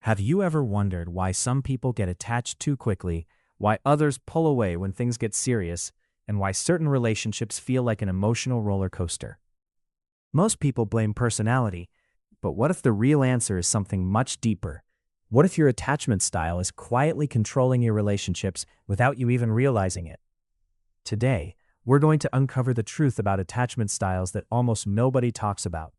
Have you ever wondered why some people get attached too quickly, why others pull away when things get serious, and why certain relationships feel like an emotional roller coaster? Most people blame personality, but what if the real answer is something much deeper? What if your attachment style is quietly controlling your relationships without you even realizing it? Today, we're going to uncover the truth about attachment styles that almost nobody talks about.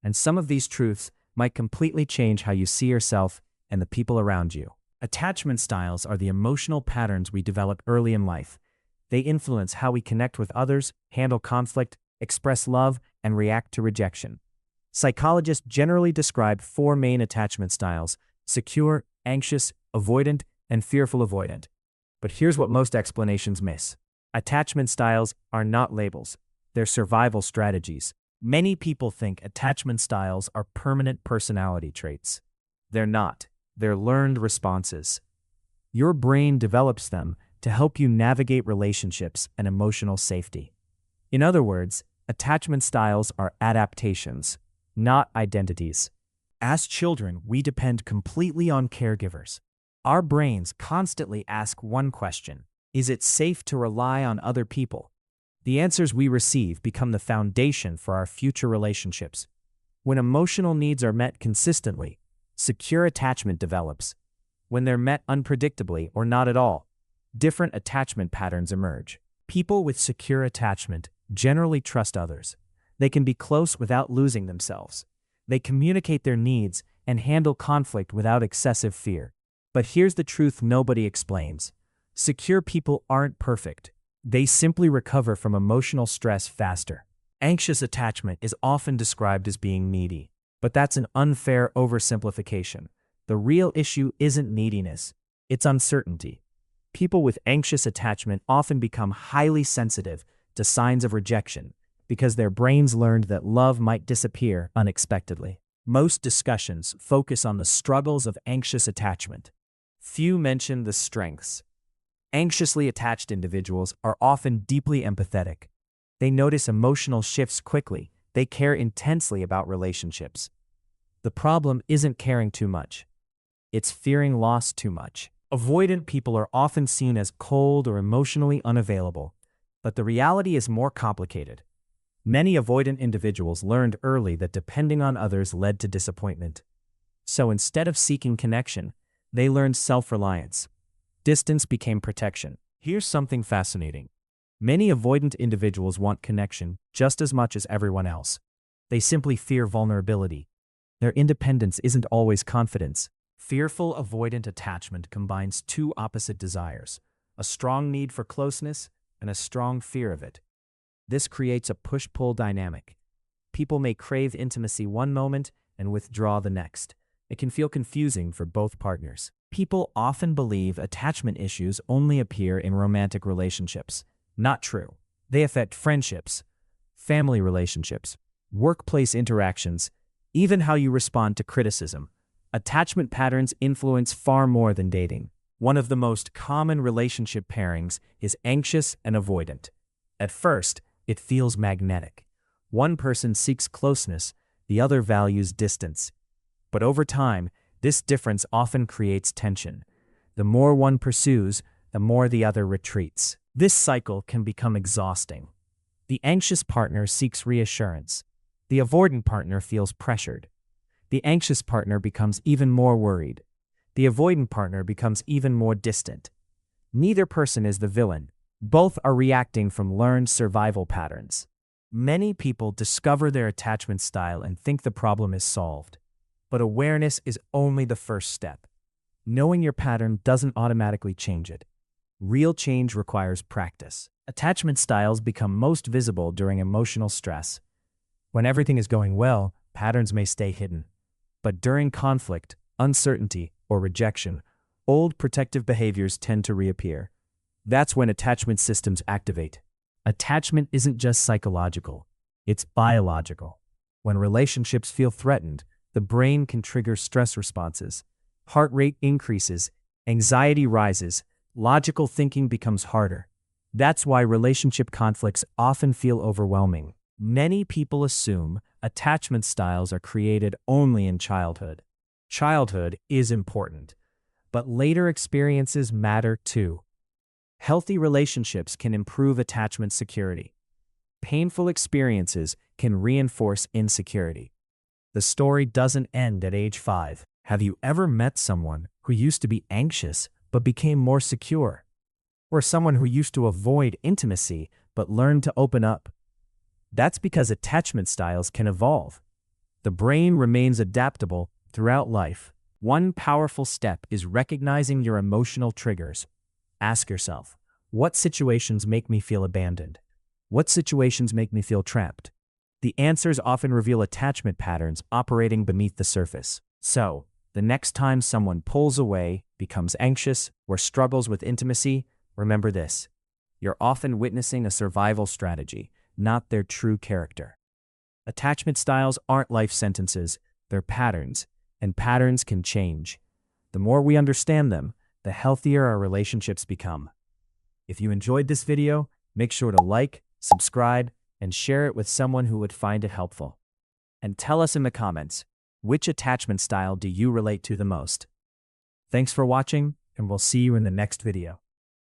And some of these truths might completely change how you see yourself and the people around you. Attachment styles are the emotional patterns we develop early in life. They influence how we connect with others, handle conflict, express love, and react to rejection. Psychologists generally describe four main attachment styles: secure, anxious, avoidant, and fearful avoidant. But here's what most explanations miss. Attachment styles are not labels. They're survival strategies. Many people think attachment styles are permanent personality traits. They're not. They're learned responses. Your brain develops them to help you navigate relationships and emotional safety. In other words, attachment styles are adaptations, not identities. As children, we depend completely on caregivers. Our brains constantly ask one question: is it safe to rely on other people? The answers we receive become the foundation for our future relationships. When emotional needs are met consistently, secure attachment develops. When they're met unpredictably or not at all, different attachment patterns emerge. People with secure attachment generally trust others. They can be close without losing themselves. They communicate their needs and handle conflict without excessive fear. But here's the truth nobody explains. Secure people aren't perfect. They simply recover from emotional stress faster. Anxious attachment is often described as being needy, but that's an unfair oversimplification. The real issue isn't neediness, it's uncertainty. People with anxious attachment often become highly sensitive to signs of rejection because their brains learned that love might disappear unexpectedly. Most discussions focus on the struggles of anxious attachment. Few mention the strengths. Anxiously attached individuals are often deeply empathetic. They notice emotional shifts quickly. They care intensely about relationships. The problem isn't caring too much. It's fearing loss too much. Avoidant people are often seen as cold or emotionally unavailable, but the reality is more complicated. Many avoidant individuals learned early that depending on others led to disappointment. So instead of seeking connection, they learned self-reliance. Distance became protection. Here's something fascinating. Many avoidant individuals want connection just as much as everyone else. They simply fear vulnerability. Their independence isn't always confidence. Fearful avoidant attachment combines two opposite desires: a strong need for closeness and a strong fear of it. This creates a push-pull dynamic. People may crave intimacy one moment and withdraw the next. It can feel confusing for both partners. People often believe attachment issues only appear in romantic relationships. Not true. They affect friendships, family relationships, workplace interactions, even how you respond to criticism. Attachment patterns influence far more than dating. One of the most common relationship pairings is anxious and avoidant. At first, it feels magnetic. One person seeks closeness, the other values distance. But over time, this difference often creates tension. The more one pursues, the more the other retreats. This cycle can become exhausting. The anxious partner seeks reassurance. The avoidant partner feels pressured. The anxious partner becomes even more worried. The avoidant partner becomes even more distant. Neither person is the villain. Both are reacting from learned survival patterns. Many people discover their attachment style and think the problem is solved. But awareness is only the first step. Knowing your pattern doesn't automatically change it. Real change requires practice. Attachment styles become most visible during emotional stress. When everything is going well, patterns may stay hidden. But during conflict, uncertainty, or rejection, old protective behaviors tend to reappear. That's when attachment systems activate. Attachment isn't just psychological, it's biological. When relationships feel threatened, the brain can trigger stress responses. Heart rate increases, anxiety rises, logical thinking becomes harder. That's why relationship conflicts often feel overwhelming. Many people assume attachment styles are created only in childhood. Childhood is important, but later experiences matter too. Healthy relationships can improve attachment security. Painful experiences can reinforce insecurity. The story doesn't end at age 5. Have you ever met someone who used to be anxious but became more secure? Or someone who used to avoid intimacy but learned to open up? That's because attachment styles can evolve. The brain remains adaptable throughout life. One powerful step is recognizing your emotional triggers. Ask yourself, what situations make me feel abandoned? What situations make me feel trapped? The answers often reveal attachment patterns operating beneath the surface. So, the next time someone pulls away, becomes anxious, or struggles with intimacy, remember this: you're often witnessing a survival strategy, not their true character. Attachment styles aren't life sentences, they're patterns, and patterns can change. The more we understand them, the healthier our relationships become. If you enjoyed this video, make sure to like, subscribe, and share it with someone who would find it helpful. And tell us in the comments, which attachment style do you relate to the most? Thanks for watching, and we'll see you in the next video.